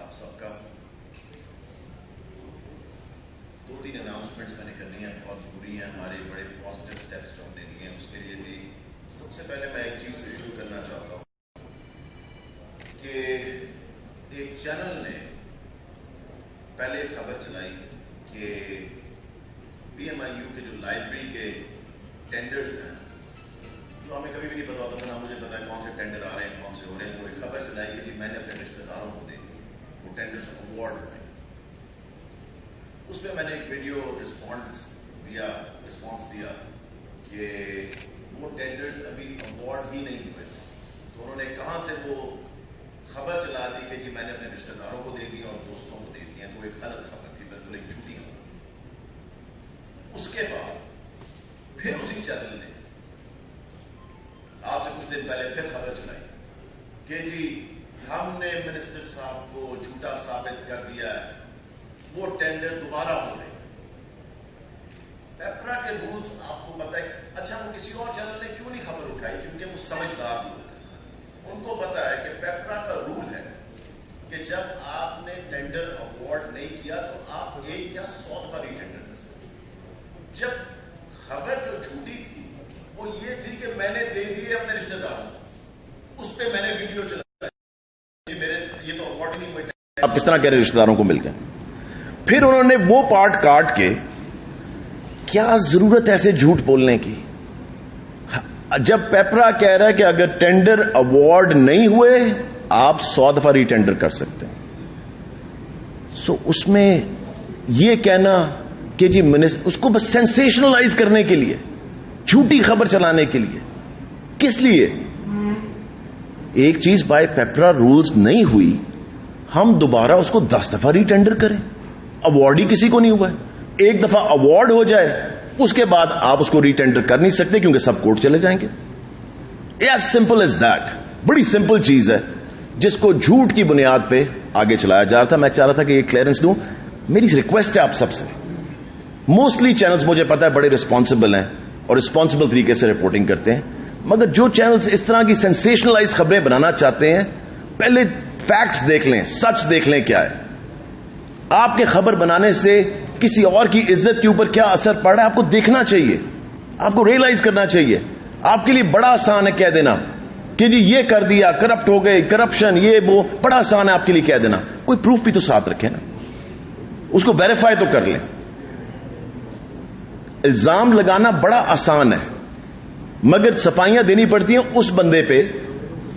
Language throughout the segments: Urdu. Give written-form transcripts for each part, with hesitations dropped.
آپ سب کا. 2-3 اناؤنسمنٹس میں نے کرنی ہیں, بہت ضروری ہیں, ہمارے بڑے پازیٹیو اسٹیپس جو ہم نے لیے ہیں اس کے لیے بھی. سب سے پہلے میں ایک چیز سے شروع کرنا چاہتا ہوں کہ ایک چینل نے پہلے خبر چلائی کہ PMIU کے جو لائبریری کے ٹینڈرز ہیں, جو ہمیں کبھی بھی نہیں پتا ہوتا تھا, نہ مجھے پتا ہے کون سے ٹینڈر آ رہے ہیں کون سے ہو رہے ہیں, وہ ایک خبر چلائی کہ جی میں نے اپنے رشتے داروں کو دے دی وہ ٹینڈرز اوارڈ ہوئے. اس میں میں نے ایک ویڈیو رسپانس دیا کہ وہ ٹینڈرز ابھی اوارڈ ہی نہیں ہوئے. تو انہوں نے کہاں سے وہ خبر چلا دی کہ جی میں نے اپنے رشتے داروں کو دے دی اور دوستوں کو دے دی ہیں, تو ایک غلط خبر تھی, بالکل ایک جھوٹی خبر. اس کے بعد پھر اسی چینل نے آپ سے کچھ دن پہلے پھر خبر چلائی کہ جی ہم نے منسٹر صاحب کو جھوٹا ثابت کر دیا ہے, وہ ٹینڈر دوبارہ ہو رہے. پیپرا کے رولز آپ کو پتا ہے. اچھا وہ کسی اور چینل نے کیوں نہیں خبر اٹھائی؟ کیونکہ وہ سمجھدار لوگ ہیں, ان کو پتا ہے کہ پیپرا کا رول ہے کہ جب آپ نے ٹینڈر اوارڈ نہیں کیا تو آپ ایک یا 100 دفعہ ری ٹینڈر کر سکتے. جب خبر جو جھوٹی تھی وہ یہ تھی کہ میں نے دے دیے اپنے رشتے داروں کو, اس پہ میں نے ویڈیو چلائی یہ تو اوارڈ نہیں ہوئے. آپ کس طرح کہہ رہے رشتے داروں کو مل گئے؟ پھر انہوں نے وہ پارٹ کاٹ کے, کیا ضرورت ہے ایسے جھوٹ بولنے کی؟ جب پیپرا کہہ رہا ہے کہ اگر ٹینڈر اوارڈ نہیں ہوئے آپ 100 دفعہ ری ٹینڈر کر سکتے ہیں, سو اس میں یہ کہنا کہ جی اس کو بس سینسیشنلائز کرنے کے لیے, جھوٹی خبر چلانے کے لیے, کس لیے؟ ایک چیز بائی پیپرا رولز نہیں ہوئی, ہم دوبارہ اس کو 10 دفعہ ری ٹینڈر کریں. اوارڈ ہی کسی کو نہیں ہوا ہے. ایک دفعہ اوارڈ ہو جائے اس کے بعد آپ اس کو ری ٹینڈر کر نہیں سکتے کیونکہ سب کورٹ چلے جائیں گے. As simple as that. بڑی سمپل چیز ہے جس کو جھوٹ کی بنیاد پہ آگے چلایا جا رہا تھا. میں چاہ رہا تھا کہ یہ کلیئرنس دوں. میری ریکویسٹ ہے آپ سب سے, موسٹلی چینلز مجھے پتا ہے بڑے ریسپانسبل ہیں اور ریسپانسبل طریقے سے رپورٹنگ کرتے ہیں, مگر جو چینلز اس طرح کی سینسیشنلائز خبریں بنانا چاہتے ہیں پہلے فیکٹس دیکھ لیں, سچ دیکھ لیں کیا ہے. آپ کے خبر بنانے سے کسی اور کی عزت کے اوپر کیا اثر پڑ رہا ہے آپ کو دیکھنا چاہیے, آپ کو ریئلائز کرنا چاہیے. آپ کے لیے بڑا آسان ہے کہہ دینا کہ جی یہ کر دیا, کرپٹ ہو گئے, کرپشن, یہ وہ, بڑا آسان ہے آپ کے لیے کہہ دینا. کوئی پروف بھی تو ساتھ رکھے نا, اس کو ویریفائی تو کر لیں. الزام لگانا بڑا آسان ہے مگر صفائیاں دینی پڑتی ہیں اس بندے پہ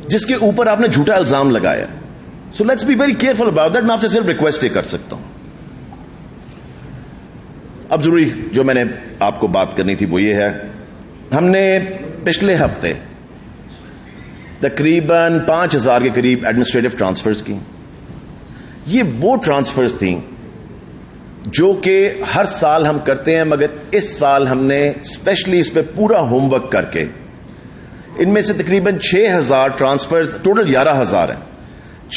جس کے اوپر آپ نے جھوٹا الزام لگایا. So let's be very careful about that. میں آپ سے صرف ریکویسٹ ہی کر سکتا ہوں. اب ضروری جو میں نے آپ کو بات کرنی تھی وہ یہ ہے, ہم نے پچھلے ہفتے تقریباً 5000 کے قریب ایڈمنسٹریٹو ٹرانسفرز کی. یہ وہ ٹرانسفرز تھیں جو کہ ہر سال ہم کرتے ہیں, مگر اس سال ہم نے اسپیشلی اس پہ پورا ہوم ورک کر کے ان میں سے تقریباً 6000 ٹرانسفرز, ٹوٹل 11000 ہیں.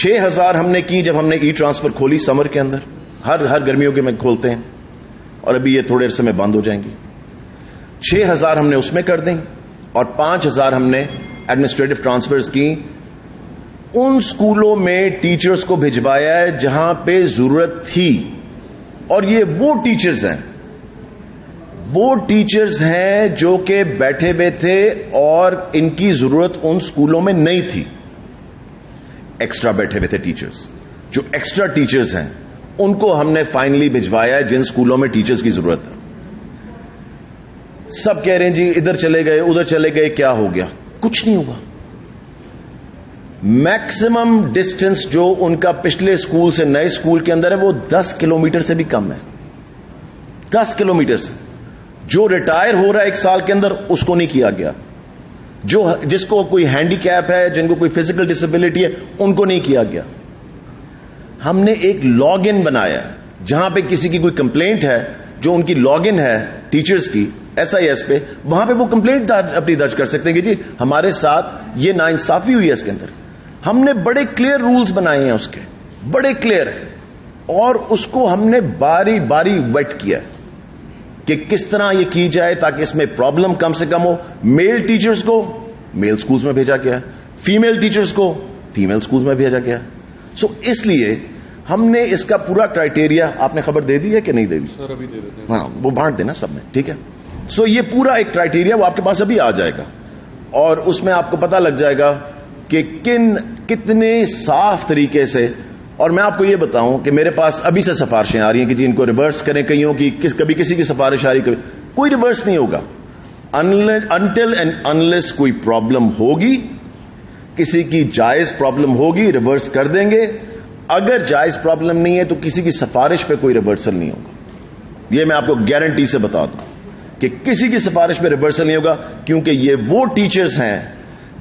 6000 ہم نے کی جب ہم نے ای ٹرانسفر کھولی سمر کے اندر, ہر گرمیوں کے میں کھولتے ہیں اور ابھی یہ تھوڑے عرصے میں بند ہو جائیں گی. 6000 ہم نے اس میں کر دیں اور 5000 ہم نے ایڈمنسٹریٹو ٹرانسفرز کی. ان سکولوں میں ٹیچرز کو بھجوایا ہے جہاں پہ ضرورت تھی, اور یہ وہ ٹیچرز ہیں جو کہ بیٹھے ہوئے تھے اور ان کی ضرورت ان سکولوں میں نہیں تھی. ایکسٹرا بیٹھے ہوئے تھے ٹیچرز, جو ایکسٹرا ٹیچرز ہیں ان کو ہم نے فائنلی بھجوایا ہے جن سکولوں میں ٹیچرز کی ضرورت ہے. سب کہہ رہے ہیں جی ادھر چلے گئے ادھر چلے گئے, کیا ہو گیا؟ کچھ نہیں ہوا. میکسیمم ڈسٹینس جو ان کا پچھلے سکول سے نئے سکول کے اندر ہے وہ 10 کلومیٹر سے بھی کم ہے. 10 کلومیٹر سے. جو ریٹائر ہو رہا ہے 1 سال کے اندر اس کو نہیں کیا گیا. جس کو کوئی ہینڈی کیپ ہے, جن کو کوئی فزیکل ڈسیبلٹی ہے, ان کو نہیں کیا گیا. ہم نے ایک لاگ ان بنایا جہاں پہ کسی کی کوئی کمپلینٹ ہے, جو ان کی لاگ ان ہے ٹیچرز کی SIS پہ, وہاں پہ وہ کمپلینٹ اپنی درج کر سکتے ہیں کہ جی ہمارے ساتھ یہ ناانصافی ہوئی ہے. اس کے اندر ہم نے بڑے کلیئر رولز بنائے ہیں, اس کے بڑے کلیئر ہیں, اور اس کو ہم نے باری باری ویٹ کیا کہ کس طرح یہ کی جائے تاکہ اس میں پرابلم کم سے کم ہو. میل ٹیچرز کو میل سکولز میں بھیجا گیا, فیمیل ٹیچرز کو فیمیل سکولز میں بھیجا گیا. سو اس لیے ہم نے اس کا پورا کرائٹیریا آپ نے خبر دے دی ہے کہ نہیں دے دی؟ سر ابھی دے دیتے ہیں. ہاں وہ بانٹ دینا سب میں, ٹھیک ہے. سو یہ پورا ایک کرائٹیریا وہ آپ کے پاس ابھی آ جائے گا, اور اس میں آپ کو پتا لگ جائے گا کہ کتنے صاف طریقے سے. اور میں آپ کو یہ بتاؤں کہ میرے پاس ابھی سے سفارشیں آ رہی ہیں کہ جی ان کو ریورس کریں, کئیوں کی کبھی کسی کی سفارش آ رہی, کوئی ریورس نہیں ہوگا انٹل اینڈ انلیس کوئی پرابلم ہوگی, کسی کی جائز پرابلم ہوگی, ریورس کر دیں گے. اگر جائز پرابلم نہیں ہے تو کسی کی سفارش پہ کوئی ریورسل نہیں ہوگا. یہ میں آپ کو گارنٹی سے بتا دوں کہ کسی کی سفارش پہ ریورسل نہیں ہوگا, کیونکہ یہ وہ ٹیچرز ہیں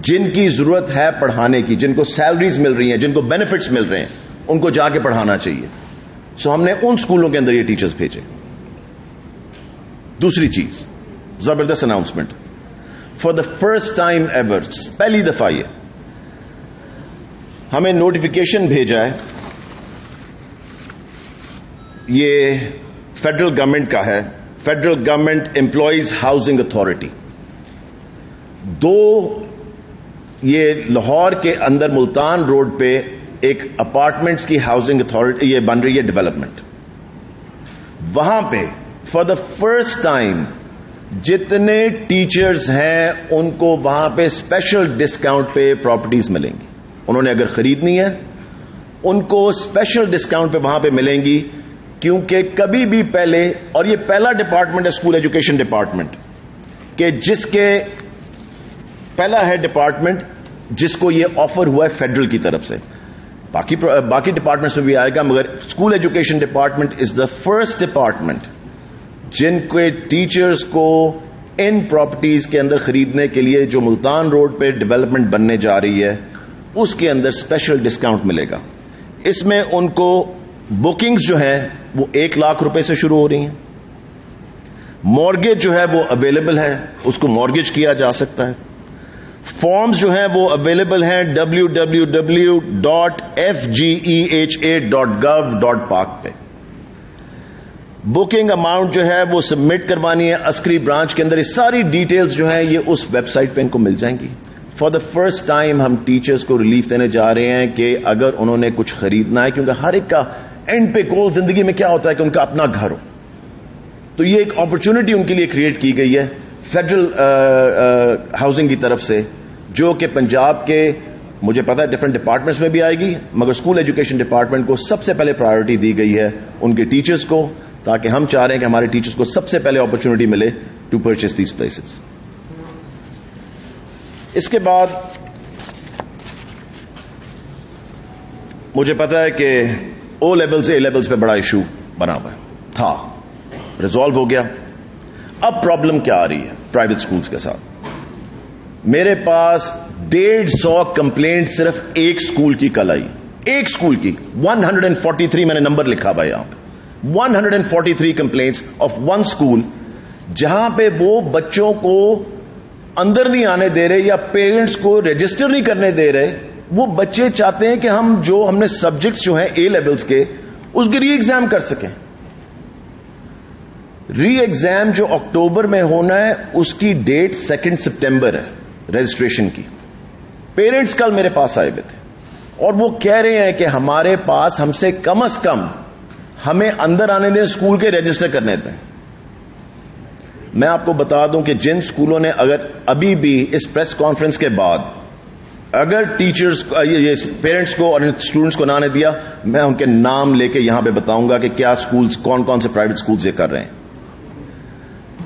جن کی ضرورت ہے پڑھانے کی, جن کو سیلریز مل رہی ہیں, جن کو بینیفٹس مل رہے ہیں, ان کو جا کے پڑھانا چاہیے. سو ہم نے ان اسکولوں کے اندر یہ ٹیچرز بھیجے. دوسری چیز, زبردست announcement, for the first time ever, پہلی دفعہ ہمیں نوٹیفیکیشن بھیجا ہے, یہ فیڈرل گورنمنٹ کا ہے, federal government employees housing authority. یہ لاہور کے اندر ملتان روڈ پہ ایک اپارٹمنٹس کی ہاؤسنگ اتھارٹی یہ بن رہی ہے, ڈیولپمنٹ. وہاں پہ فار دا فرسٹ ٹائم جتنے ٹیچرز ہیں ان کو وہاں پہ اسپیشل ڈسکاؤنٹ پہ پراپرٹیز ملیں گی. انہوں نے اگر خریدنی ہے ان کو اسپیشل ڈسکاؤنٹ پہ وہاں پہ ملیں گی, کیونکہ کبھی بھی پہلے, اور یہ پہلا ڈپارٹمنٹ ہے اسکول ایجوکیشن ڈپارٹمنٹ کہ جس کے پہلا ہے ڈپارٹمنٹ جس کو یہ آفر ہوا ہے فیڈرل کی طرف سے. باقی ڈپارٹمنٹس میں بھی آئے گا, مگر school education department is the first department جن کے ٹیچرز کو ان پراپرٹیز کے اندر خریدنے کے لیے جو ملتان روڈ پہ ڈیولپمنٹ بننے جا رہی ہے اس کے اندر اسپیشل ڈسکاؤنٹ ملے گا. اس میں ان کو بکنگز جو ہیں وہ 1 لاکھ روپے سے شروع ہو رہی ہیں. مارگیج جو ہے وہ اویلیبل ہے, اس کو مارگیج کیا جا سکتا ہے. فارمز جو ہیں وہ اویلیبل ہیں www.fgeha.gov.pak پہ. بکنگ اماؤنٹ جو ہے وہ سبمٹ کروانی ہے عسکری برانچ کے اندر. یہ ساری ڈیٹیلز جو ہیں یہ اس ویب سائٹ پہ ان کو مل جائیں گی. فار دا فرسٹ ٹائم ہم ٹیچرز کو ریلیف دینے جا رہے ہیں کہ اگر انہوں نے کچھ خریدنا ہے, کیونکہ ہر ایک کا اینڈ پہ گول زندگی میں کیا ہوتا ہے کہ ان کا اپنا گھر ہو, تو یہ ایک اپرچونٹی ان کے لیے کریٹ کی گئی ہے فیڈرل ہاؤسنگ کی طرف سے, جو کہ پنجاب کے مجھے پتا ہے ڈفرنٹ ڈپارٹمنٹس میں بھی آئے گی, مگر اسکول ایجوکیشن ڈپارٹمنٹ کو سب سے پہلے پرائیورٹی دی گئی ہے ان کے ٹیچرز کو, تاکہ ہم چاہ رہے ہیں کہ ہمارے ٹیچرز کو سب سے پہلے اپرچونٹی ملے ٹو پرچیز دیز پلیسز. اس کے بعد مجھے پتا ہے کہ او لیول سے اے لیولز پہ بڑا ایشو بنا ہوا تھا, ریزالو ہو گیا. اب پرابلم کیا آ رہی ہے پرائیویٹ اسکولز کے ساتھ؟ میرے پاس 150 کمپلینٹ صرف ایک اسکول کی کل آئی, ایک اسکول کی 143, میں نے نمبر لکھا ہوا یہاں پہ 143 کمپلینٹس آف ون اسکول, جہاں پہ وہ بچوں کو اندر نہیں آنے دے رہے یا پیرنٹس کو رجسٹر نہیں کرنے دے رہے. وہ بچے چاہتے ہیں کہ ہم نے سبجیکٹس جو ہیں اے لیولز کے اس کی ری ایگزام کر سکیں. ری ایگزام جو اکتوبر میں ہونا ہے اس کی ڈیٹ 2 سپٹمبر ہے رجسٹریشن کی. پیرنٹس کل میرے پاس آئے ہوئے تھے اور وہ کہہ رہے ہیں کہ ہمارے پاس ہم سے کم از کم ہمیں اندر آنے دیں, اسکول کے رجسٹر کرنے دیں. میں آپ کو بتا دوں کہ جن اسکولوں نے اگر ابھی بھی اس پریس کانفرنس کے بعد اگر ٹیچرز پیرنٹس کو اور اسٹوڈنٹس کو نہ نے دیا, میں ان کے نام لے کے یہاں پہ بتاؤں گا کہ کیا اسکولز, کون کون سے پرائیویٹ اسکولز یہ کر رہے ہیں.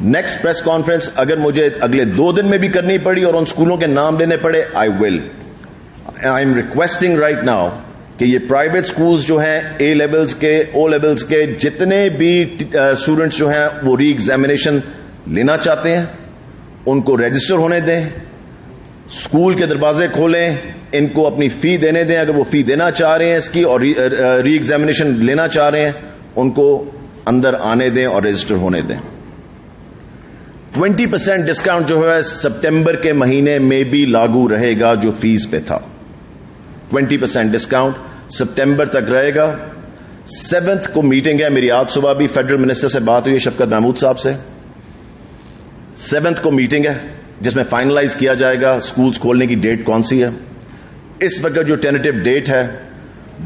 نیکسٹ پریس کانفرنس اگر مجھے اگلے 2 دن میں بھی کرنی پڑی اور ان اسکولوں کے نام لینے پڑے, I am requesting right now کہ یہ پرائیویٹ اسکولز جو ہیں اے لیولز کے, او لیولز کے, جتنے بھی اسٹوڈنٹس جو ہیں وہ ری ایگزامینیشن لینا چاہتے ہیں ان کو رجسٹر ہونے دیں, اسکول کے دروازے کھولیں, ان کو اپنی فی دینے دیں اگر وہ فی دینا چاہ رہے ہیں اس کی, اور ری ایگزامینیشن لینا چاہ رہے ہیں ان کو اندر آنے دیں اور رجسٹر ہونے دیں. 20% ڈسکاؤنٹ جو ہے سپٹمبر کے مہینے میں بھی لاگو رہے گا جو فیس پہ تھا. 20% ڈسکاؤنٹ سپٹمبر تک رہے گا. 7 کو میٹنگ ہے میری, آج صبح بھی فیڈرل منسٹر سے بات ہوئی شفقت محمود صاحب سے. 7 کو میٹنگ ہے جس میں فائنلائز کیا جائے گا اسکولز کھولنے کی ڈیٹ کون سی ہے. اس وقت جو ٹینیٹو ڈیٹ ہے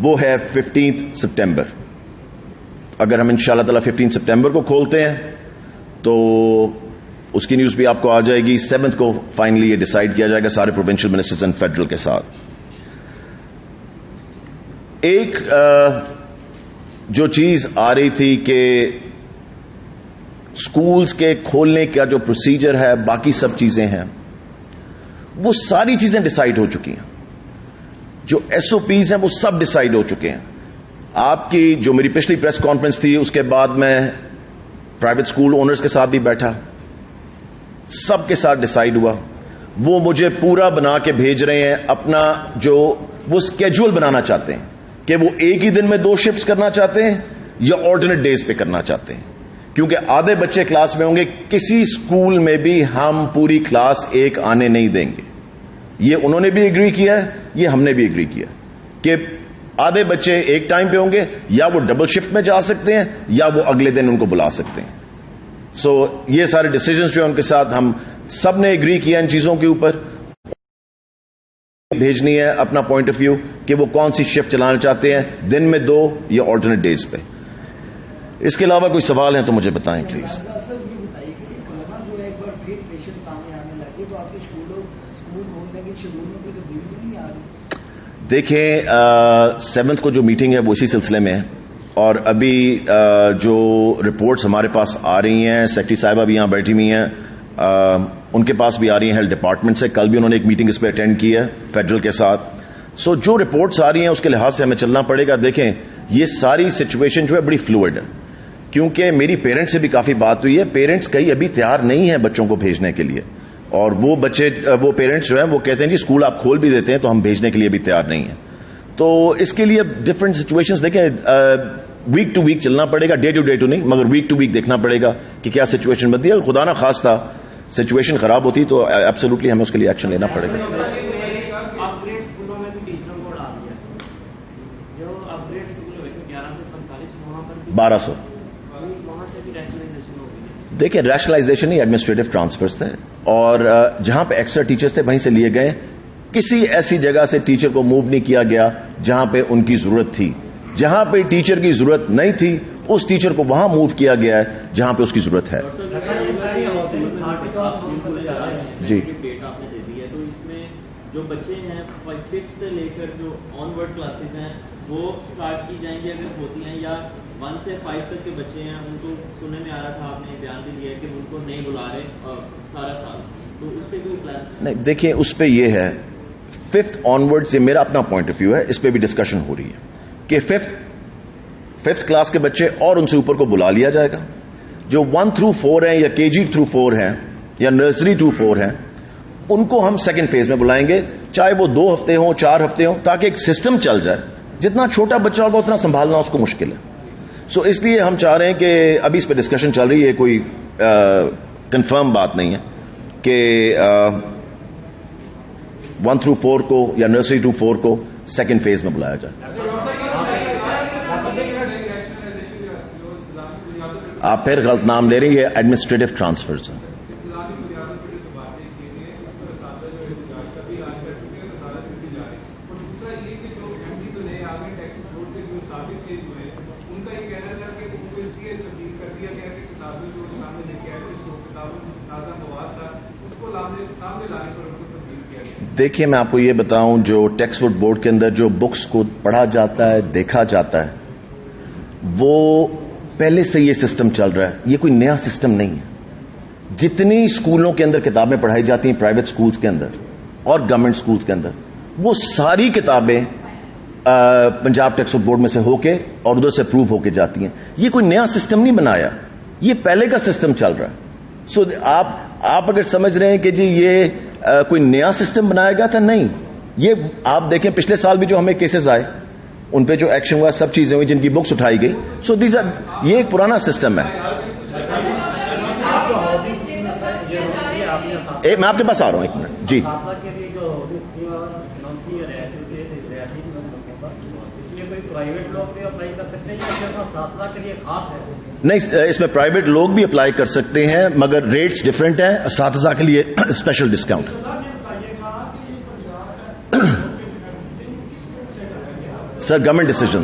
وہ ہے 15 سپٹمبر. اگر ہم انشاءاللہ تعالی 15 سپٹمبر کو کھولتے ہیں تو اس کی نیوز بھی آپ کو آ جائے گی. 7 کو فائنلی یہ ڈیسائیڈ کیا جائے گا سارے پروونشل منسٹرز اینڈ فیڈرل کے ساتھ. ایک جو چیز آ رہی تھی کہ سکولز کے کھولنے کا جو پروسیجر ہے، باقی سب چیزیں ہیں، وہ ساری چیزیں ڈیسائیڈ ہو چکی ہیں. جو ایس او پیز ہیں وہ سب ڈیسائیڈ ہو چکے ہیں. آپ کی جو میری پچھلی پریس کانفرنس تھی اس کے بعد میں پرائیویٹ اسکول اونرز کے ساتھ بھی بیٹھا، سب کے ساتھ ڈیسائیڈ ہوا. وہ مجھے پورا بنا کے بھیج رہے ہیں اپنا جو وہ اسکیجول بنانا چاہتے ہیں کہ وہ ایک ہی دن میں 2 شفٹس کرنا چاہتے ہیں یا آلٹرنیٹ ڈیز پہ کرنا چاہتے ہیں. کیونکہ آدھے بچے کلاس میں ہوں گے. کسی اسکول میں بھی ہم پوری کلاس ایک آنے نہیں دیں گے. یہ انہوں نے بھی ایگری کیا ہے، یہ ہم نے بھی ایگری کیا کہ آدھے بچے ایک ٹائم پہ ہوں گے، یا وہ ڈبل شفٹ میں جا سکتے ہیں یا وہ اگلے دن ان کو بلا سکتے ہیں. سو یہ سارے ڈیسیجنز جو ہیں ان کے ساتھ ہم سب نے ایگری کیا ان چیزوں کے اوپر. بھیجنی ہے اپنا پوائنٹ آف ویو کہ وہ کون سی شفٹ چلانا چاہتے ہیں، دن میں 2 یا آلٹرنیٹ ڈیز پہ. اس کے علاوہ کوئی سوال ہیں تو مجھے بتائیں پلیز. سر یہ بتائیے کہ کورونا جو ہے ایک بار پھر پیشنٹ سامنے آنے لگے تو آپ کے اسکول کھولنے کے شیڈول میں کوئی تبدیلی نہیں آ رہی؟ دیکھیں 7 کو جو میٹنگ ہے وہ اسی سلسلے میں ہے، اور ابھی جو رپورٹس ہمارے پاس آ رہی ہیں، سیکرٹری صاحبہ بھی یہاں بیٹھی ہوئی ہیں، ان کے پاس بھی آ رہی ہیں ہیلتھ ڈپارٹمنٹ سے. کل بھی انہوں نے ایک میٹنگ اس پہ اٹینڈ کی ہے فیڈرل کے ساتھ. سو جو رپورٹس آ رہی ہیں اس کے لحاظ سے ہمیں چلنا پڑے گا. دیکھیں یہ ساری سچویشن جو ہے بڑی فلوئڈ ہے، کیونکہ میری پیرنٹس سے بھی کافی بات ہوئی ہے. پیرنٹس کئی ابھی تیار نہیں ہیں بچوں کو بھیجنے کے لیے، اور وہ پیرنٹس جو ہیں وہ کہتے ہیں جی اسکول آپ کھول بھی دیتے ہیں تو ہم بھیجنے کے لیے بھی تیار نہیں ہیں. تو اس کے لیے ڈفرینٹ سچویشنز دیکھیں، ویک ٹو ویک چلنا پڑے گا، ڈے ٹو نہیں مگر ویک ٹو ویک دیکھنا پڑے گا کہ کیا سچویشن بنتی ہے. خدا نہ خواستہ سچویشن خراب ہوتی تو ایبسولوٹلی ہمیں اس کے لیے ایکشن لینا پڑے گا. 1200 دیکھیں ریشنلائزیشن نہیں، ایڈمنسٹریٹو ٹرانسفرز تھے، اور جہاں پہ ایکسٹرا ٹیچرز تھے وہیں سے لیے گئے. کسی ایسی جگہ سے ٹیچر کو موو نہیں کیا گیا جہاں پہ ان کی ضرورت تھی. جہاں پہ ٹیچر کی ضرورت نہیں تھی اس ٹیچر کو وہاں موو کیا گیا ہے جہاں پہ اس کی ضرورت ہے. جی تو اس میں جو بچے ہیں 5th سے لے کر جو آن ورڈ کلاسز ہیں وہ اسٹارٹ کی جائیں گی اگر ہوتی ہیں، یا 1 سے 5 تک کے بچے ہیں ان کو سننے میں آ رہا تھا، آپ نے بیان بھی دیا کہ ان کو نہیں بلا رہے سارا سال، تو اس پہ کوئی پلان نہیں. دیکھیں اس پہ یہ ہے 5th آنورڈ سے میرا اپنا پوائنٹ آف ویو ہے، اس پہ بھی ڈسکشن ہو رہی ہے کہ 5th کلاس کے بچے اور ان سے اوپر کو بلا لیا جائے گا. جو 1 through 4 ہیں یا KG through 4 ہیں یا نرسری to 4 ہیں ان کو ہم سیکنڈ فیز میں بلائیں گے، چاہے وہ 2 ہفتے ہوں 4 ہفتے ہوں، تاکہ ایک سسٹم چل جائے. جتنا چھوٹا بچہ ہوگا اتنا سنبھالنا اس کو مشکل ہے. سو اس لیے ہم چاہ رہے ہیں کہ ابھی اس پہ ڈسکشن چل رہی ہے، کوئی کنفرم بات نہیں ہے کہ 1 through 4 کو یا نرسری to 4 کو سیکنڈ فیز میں بلایا جائے. آپ پھر غلط نام لے رہے ہیں، یہ ایڈمنسٹریٹو ٹرانسفرز ہیں. دیکھیے میں آپ کو یہ بتاؤں، جو ٹیکسٹ بک بورڈ کے اندر جو بکس کو پڑھا جاتا ہے دیکھا جاتا ہے وہ پہلے سے یہ سسٹم چل رہا ہے، یہ کوئی نیا سسٹم نہیں ہے. جتنی اسکولوں کے اندر کتابیں پڑھائی جاتی ہیں پرائیویٹ اسکولز کے اندر اور گورنمنٹ اسکولز کے اندر، وہ ساری کتابیں پنجاب ٹیکسٹ بک بورڈ میں سے ہو کے اور ادھر سے اپروو ہو کے جاتی ہیں. یہ کوئی نیا سسٹم نہیں بنایا، یہ پہلے کا سسٹم چل رہا ہے. سو آپ اگر سمجھ رہے ہیں کہ جی یہ کوئی نیا سسٹم بنایا گیا تھا، نہیں. یہ آپ دیکھیں پچھلے سال بھی جو ہمیں کیسز آئے ان پہ جو ایکشن ہوا، سب چیزیں ہوئی جن کی بکس اٹھائی گئی. سو یہ ایک پرانا سسٹم ہے. میں آپ کے پاس آ رہا ہوں، 1 منٹ. جی نہیں، اس میں پرائیویٹ لوگ بھی اپلائی کر سکتے ہیں مگر ریٹس ڈفرینٹ ہیں. اساتذہ کے لیے special discount. Sir, government decision.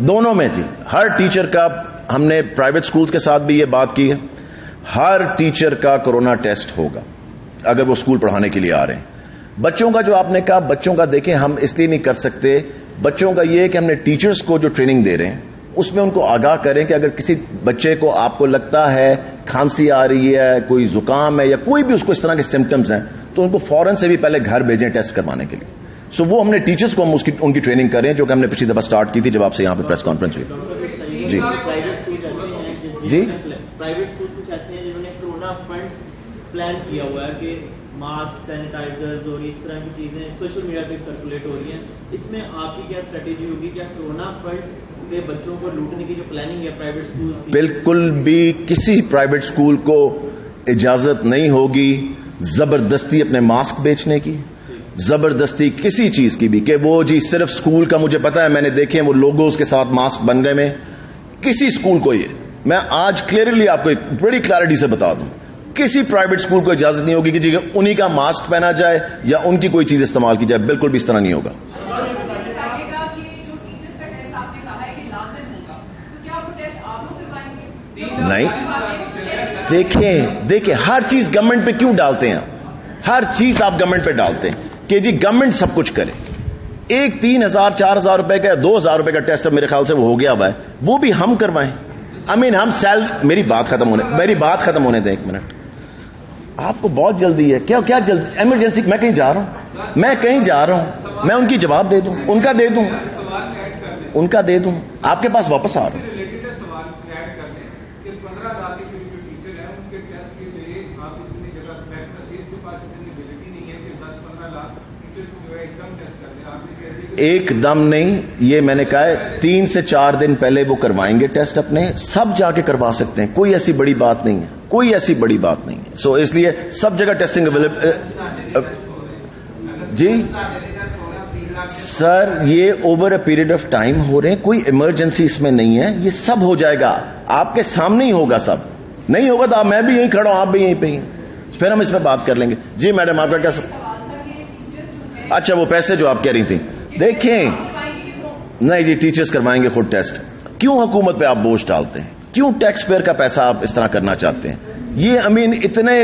دونوں میں جی. ہر ٹیچر کا, ہم نے پرائیویٹ سکولز کے ساتھ بھی یہ بات کی ہے, ہر ٹیچر کا کورونا ٹیسٹ ہوگا اگر وہ اسکول پڑھانے کے لیے آ رہے ہیں. بچوں کا جو آپ نے کہا, بچوں کا دیکھیں ہم اس لیے نہیں کر سکتے. بچوں کا یہ ہے کہ ہم نے ٹیچرز کو جو ٹریننگ دے رہے ہیں اس میں ان کو آگاہ کریں کہ اگر کسی بچے کو آپ کو لگتا ہے کھانسی آ رہی ہے, کوئی زکام ہے یا کوئی بھی اس کو اس طرح کے سمٹمز ہیں, تو ان کو فوراً سے بھی پہلے گھر بھیجیں ٹیسٹ کروانے کے لیے. سو وہ ہم نے ٹیچرز کو ہم ان کی ٹریننگ کریں, جو کہ ہم نے پچھلی دفعہ سٹارٹ کی تھی جب آپ سے یہاں پہ پریس کانفرنس ہوئی. جی جی پرائیویٹ اسکول کچھ ایسے ہیں جنہوں نے کورونا فنڈس پلان کیا ہوا ہے کہ ماسک, سینیٹائزرز اور اس طرح کی چیزیں سوشل میڈیا پہ سرکولیٹ ہو رہی ہیں. اس میں آپ کی کیا اسٹریٹجی ہوگی؟ کیا کورونا فنڈس کے بچوں کو لوٹنے کی جو پلاننگ ہے پرائیویٹ اسکول کی؟ بالکل بھی کسی پرائیویٹ اسکول کو اجازت نہیں ہوگی زبردستی اپنے ماسک بیچنے کی, زبردستی کسی چیز کی بھی, کہ وہ جی صرف اسکول کا, مجھے پتا ہے میں نے دیکھے وہ لوگوز کے ساتھ ماسک بن گئے. میں کسی اسکول کو, یہ میں آج کلیئرلی آپ کو ایک بڑی کلیئرٹی سے بتا دوں, کسی پرائیویٹ اسکول کو اجازت نہیں ہوگی کہ جی انہی کا ماسک پہنا جائے یا ان کی کوئی چیز استعمال کی جائے. بالکل بھی اس طرح نہیں ہوگا. نہیں, دیکھیں ہر چیز گورنمنٹ پہ کیوں ڈالتے ہیں؟ ہر چیز آپ گورنمنٹ پہ ڈالتے ہیں کہ جی گورنمنٹ سب کچھ کرے. ایک 3,000 4,000 روپے کا 2,000 روپے کا ٹیسٹ میرے خیال سے وہ ہو گیا ہوا ہے, وہ بھی ہم کروائیں. ہم میری بات ختم ہونے دیں. ایک منٹ, آپ کو بہت جلدی ہے کیا جلدی؟ ایمرجنسی, میں کہیں جا رہا ہوں, میں ان کی جواب دے دوں, ان کا دے دوں, آپ کے پاس واپس آ رہا ہوں. ایک دم نہیں, یہ میں نے کہا ہے 3 سے 4 دن پہلے وہ کروائیں گے ٹیسٹ اپنے, سب جا کے کروا سکتے ہیں, کوئی ایسی بڑی بات نہیں ہے, سو اس لیے سب جگہ ٹیسٹنگ اویلیبل. جی سر, یہ over a period of time ہو رہے ہیں, کوئی ایمرجنسی اس میں نہیں ہے, یہ سب ہو جائے گا آپ کے سامنے ہی ہوگا. سب نہیں ہوگا تو میں بھی یہیں کھڑا ہوں, آپ بھی یہیں پہ ہی, پھر ہم اس پہ بات کر لیں گے. جی میڈم, آپ کا کیا اچھا وہ پیسے جو آپ کہہ رہی تھیں, دیکھیں نہیں جی, ٹیچرز کروائیں گے خود ٹیسٹ. کیوں حکومت پہ آپ بوجھ ڈالتے ہیں؟ کیوں ٹیکس پیئر کا پیسہ آپ اس طرح کرنا چاہتے ہیں؟ یہ اتنے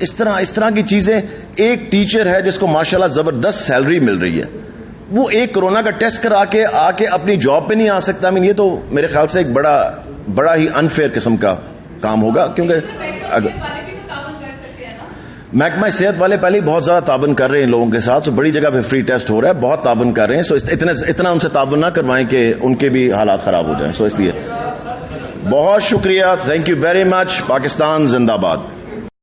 اس طرح کی چیزیں. ایک ٹیچر ہے جس کو ماشاءاللہ زبردست سیلری مل رہی ہے, وہ ایک کورونا کا ٹیسٹ کرا کے آ کے اپنی جاب پہ نہیں آ سکتا. یہ تو میرے خیال سے ایک بڑا ہی انفیئر قسم کا کام ہوگا, کیونکہ محکمہ صحت والے پہلے بہت زیادہ تعاون کر رہے ہیں لوگوں کے ساتھ, بڑی جگہ پہ فری ٹیسٹ ہو رہا ہے, بہت تعاون کر رہے ہیں. سو اتنا ان سے تعاون نہ کروائیں کہ ان کے بھی حالات خراب ہو جائیں. سو اس لیے بہت شکریہ, thank you very much. Pakistan زندہ باد.